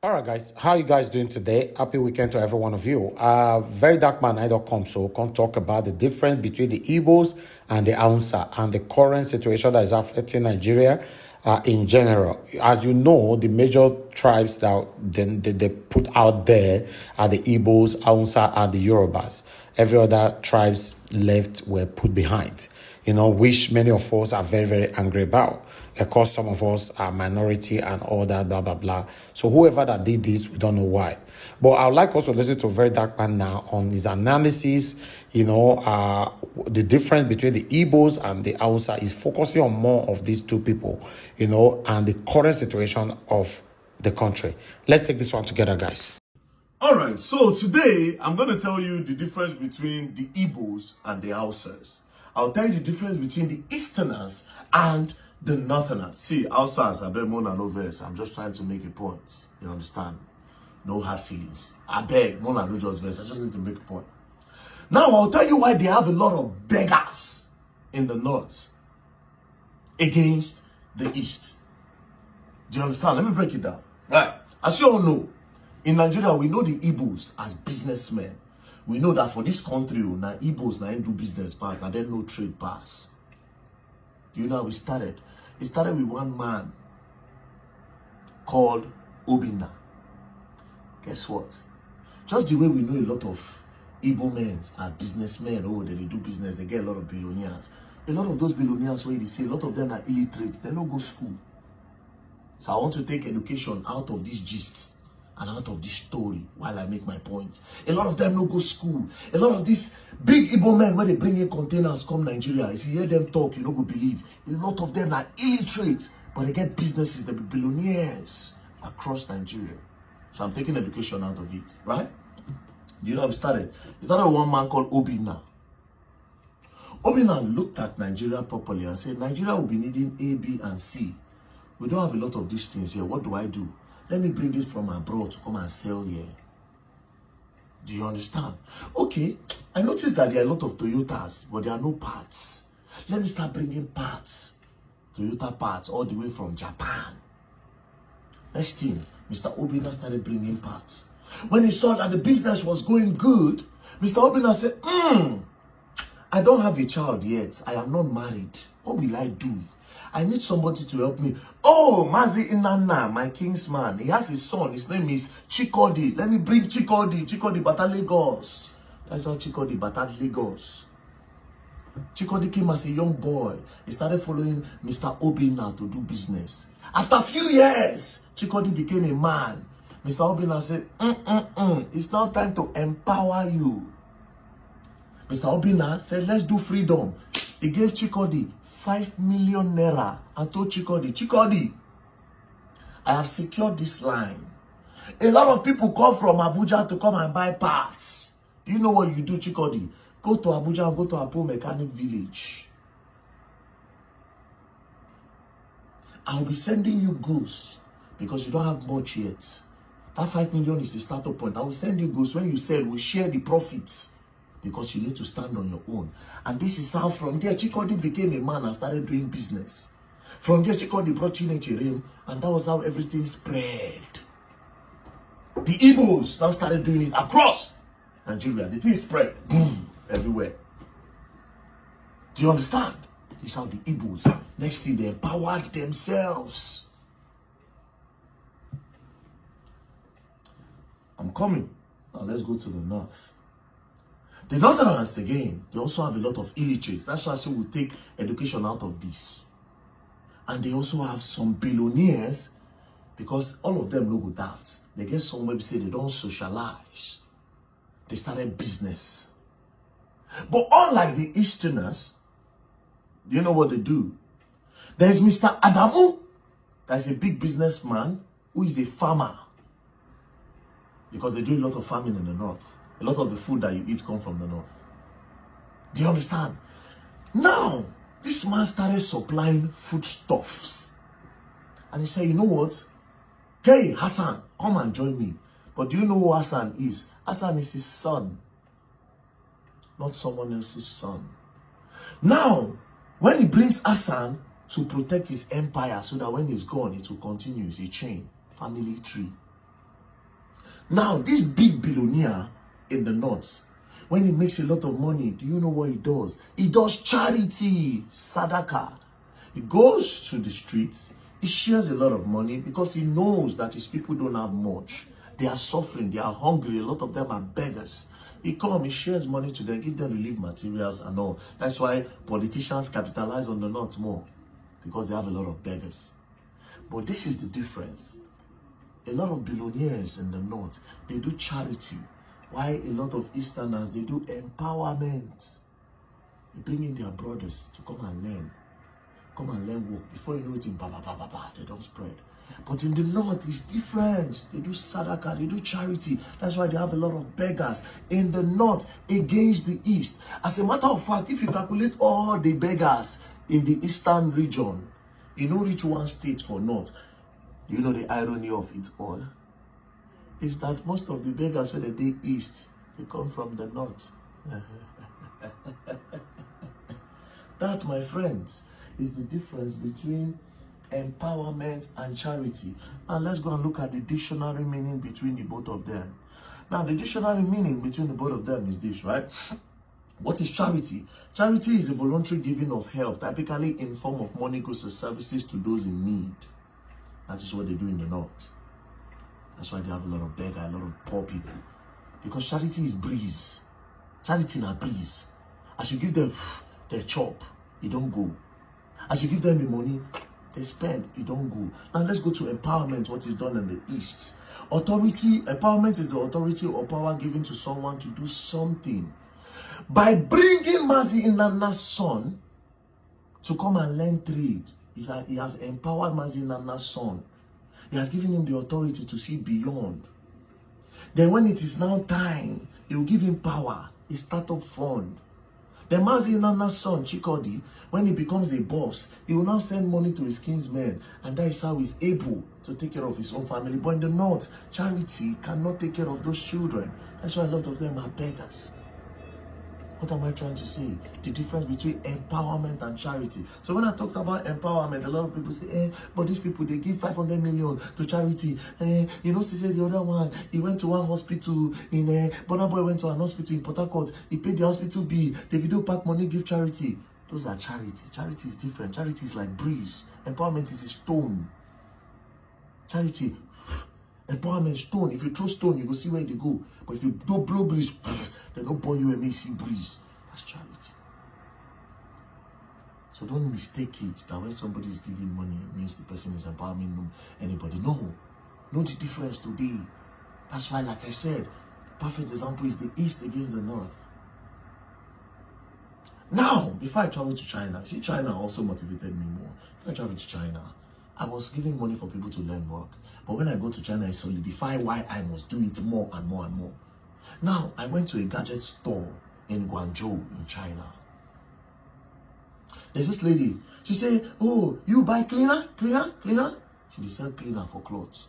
All right, guys, how you guys doing today? Happy weekend to every one of you. Very dark man NAIJA, so come talk about the difference between the Igbos and the Hausa and the current situation that is affecting Nigeria in general. As you know, the major tribes that they put out there are the Igbos, Hausa, and the Yorubas. Every other tribes left were put behind, which many of us are very, very angry about. Of course, some of us are minority and all that, blah, blah, blah. So whoever that did this, we don't know why. But I would like also to listen to Very Dark Man now on his analysis, the difference between the Igbos and the Hausa is focusing on more of these two people, and the current situation of the country. Let's take this one together, guys. All right, so today I'm going to tell you the difference between the Igbos and the Hausas. I'll tell you the difference between the Easterners and the Northerners. See, Hausas are very more than no verse. I'm just trying to make a point. You understand? No hard feelings. I beg, more than no just verse. I just need to make a point. Now, I'll tell you why they have a lot of beggars in the North against the East. Do you understand? Let me break it down. Right. As you all know, in Nigeria, we know the Igbos as businessmen. We know that for this country, now Igbos now do business pass, and then no trade pass. Do you know how we started? It started with one man called Obinna. Guess what? Just the way we know a lot of Igbo men are businessmen, they do business, they get a lot of billionaires. A lot of those billionaires, where you see, a lot of them are illiterate, they don't go to school. So I want to take education out of this gist and out of this story while I make my point. A lot of them no go school. A lot of these big Igbo men, when they bring in containers come Nigeria, if you hear them talk, you don't go believe. A lot of them are illiterate, but they get businesses, they be billionaires across Nigeria. So I'm taking education out of it, right? Do you know how it started? It started with one man called Obinna. Obinna looked at Nigeria properly and said, Nigeria will be needing A, B, and C. We don't have a lot of these things here. What do I do? Let me bring it from abroad to come and sell here. Do you understand? Okay, I noticed that there are a lot of Toyotas, but there are no parts. Let me start bringing parts. Toyota parts all the way from Japan. Next thing, Mr. Obinna started bringing parts. When he saw that the business was going good, Mr. Obinna said, I don't have a child yet. I am not married. What will I do? I need somebody to help me. Oh, Mazi Inanna, my kingsman. He has his son. His name is Chikodi. Let me bring Chikodi. Chikodi Bata Lagos. That's how Chikodi Bata Lagos. Chikodi came as a young boy. He started following Mr. Obinna to do business. After a few years, Chikodi became a man. Mr. Obinna said, it's now time to empower you. Mr. Obinna said, let's do freedom. He gave Chikodi 5 million naira and told Chikodi, I have secured this line. A lot of people come from Abuja to come and buy parts. Do you know what you do, Chikodi? Go to Abuja and go to Apo Mechanic Village. I'll be sending you goods because you don't have much yet. That 5 million is the startup point. I will send you goods. When you sell, we'll share the profits. Because you need to stand on your own. And this is how from there Chikodi became a man and started doing business. From there Chikodi brought Chinecherem, and that was how everything spread. The Igbos now started doing it across Nigeria. The thing spread, boom, everywhere. Do you understand? This is how the Igbos, next thing they empowered themselves. I'm coming. Now let's go to the north. The Northerners, again, they also have a lot of illiterates. That's why I say we'll take education out of this. And they also have some billionaires, because all of them no go daft. They get somewhere to say they don't socialize. They started business. But unlike the Easterners, do you know what they do? There's Mr. Adamu, that's a big businessman, who is a farmer. Because they do a lot of farming in the north. A lot of the food that you eat come from the north. Do you understand? Now, this man started supplying foodstuffs. And he said, you know what? Hey, Hassan, come and join me. But do you know who Hassan is? Hassan is his son. Not someone else's son. Now, when he brings Hassan to protect his empire so that when he's gone, it will continue. It's a chain, family tree. Now, this big billionaire in the north, when he makes a lot of money, do you know what he does? He does charity, sadaka. He goes to the streets, he shares a lot of money because he knows that his people don't have much. They are suffering, they are hungry, a lot of them are beggars. He comes, he shares money to them, give them relief materials and all. That's why politicians capitalize on the north more, because they have a lot of beggars. But this is the difference. A lot of billionaires in the north, they do charity. While a lot of Easterners, they do empowerment. They bring in their brothers to come and learn. Come and learn work. Before you know it, they don't spread. But in the north, it's different. They do sadaka, they do charity. That's why they have a lot of beggars in the north against the east. As a matter of fact, if you calculate all the beggars in the eastern region, you know, reach one state for north. You know the irony of it all? Is that most of the beggars when they do east, they come from the north. That, my friends, is the difference between empowerment and charity. Now let's go and look at the dictionary meaning between the both of them. Now the dictionary meaning between the both of them is this, right? What is charity? Charity is a voluntary giving of help, typically in form of money, goods, or services to those in need. That is what they do in the north. That's why they have a lot of beggars, a lot of poor people. Because charity is breeze. Charity is a breeze. As you give them their chop, it don't go. As you give them the money, they spend, it don't go. Now let's go to empowerment, what is done in the east. Authority, empowerment is the authority or power given to someone to do something. By bringing Mazi Nana's son to come and learn trade, he has empowered Mazi Nana's son. He has given him the authority to see beyond. Then when it is now time, he will give him power, a startup fund. Then Mazi Nana's son, Chikodi, when he becomes a boss, he will now send money to his kinsmen, and that is how he's able to take care of his own family. But in the north, charity cannot take care of those children. That's why a lot of them are beggars. What am I trying to say? The difference between empowerment and charity. So when I talked about empowerment, a lot of people say, but these people, they give 500 million to charity. You know, she said the other one, he went to one hospital in, Burna Boy went to an hospital in Port Harcourt. He paid the hospital bill. The video pack money, give charity. Those are charity. Charity is different. Charity is like breeze. Empowerment is a stone. Charity, empowerment, stone. If you throw stone, you go see where they go. But if you don't blow breeze, they don't burn you and make you see breeze. That's charity. So don't mistake it that when somebody is giving money, it means the person is empowering anybody. No. Know the difference today. That's why, like I said, the perfect example is the East against the North. Now, before I traveled to China, see, China also motivated me more. Before I traveled to China, I was giving money for people to learn work. But when I go to China, I solidify why I must do it more and more and more. Now, I went to a gadget store in Guangzhou in China. There's this lady. She said, oh, you buy cleaner? She sell cleaner for clothes.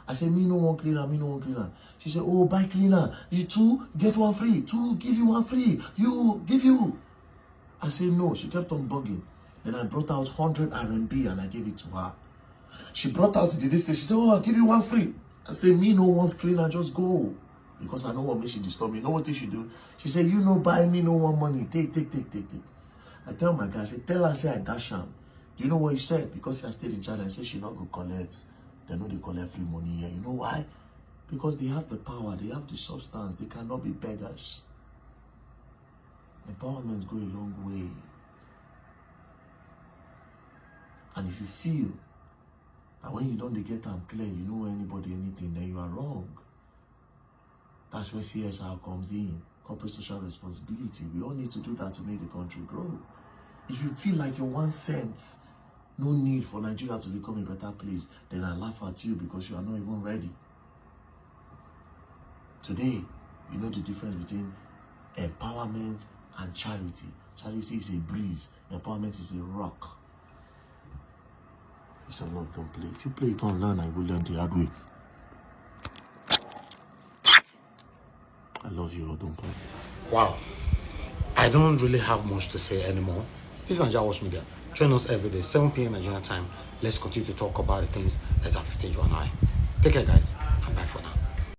I said, me no want cleaner, me no want cleaner. She said, oh, buy cleaner. You two, get one free. Two, give you one free. You, give you. I said, no. She kept on bugging. Then I brought out 100 RMB and I gave it to her. She brought out the list. She said, oh, I'll give you one free. I said, me no want cleaner, just go. Because I don't want me, she disturb me. You know what she do? She said, you no buy me, no want money. Take. I tell my guy, I said, tell her, say I dash him. Do you know what he said? Because I stayed in China, I said she not go collect. They know they collect free money here. You know why? Because they have the power, they have the substance. They cannot be beggars. Empowerment go a long way. And if you feel that when you don't get them clear, you know anybody, anything, then you are wrong. That's where CSR comes in. Corporate social responsibility. We all need to do that to make the country grow. If you feel like you're 1 cent, no need for Nigeria to become a better place, then I laugh at you because you are not even ready. Today, you know the difference between empowerment and charity. Charity is a breeze. Empowerment is a rock. It's a lot, don't play. If you play, you can't learn. I will learn the hard way. I love you, don't play. Wow. I don't really have much to say anymore. This is NAIJA Watch Media. Join us every day, 7 p.m. Nigerian time. Let's continue to talk about the things that are affecting you and I. Take care, guys, and bye for now.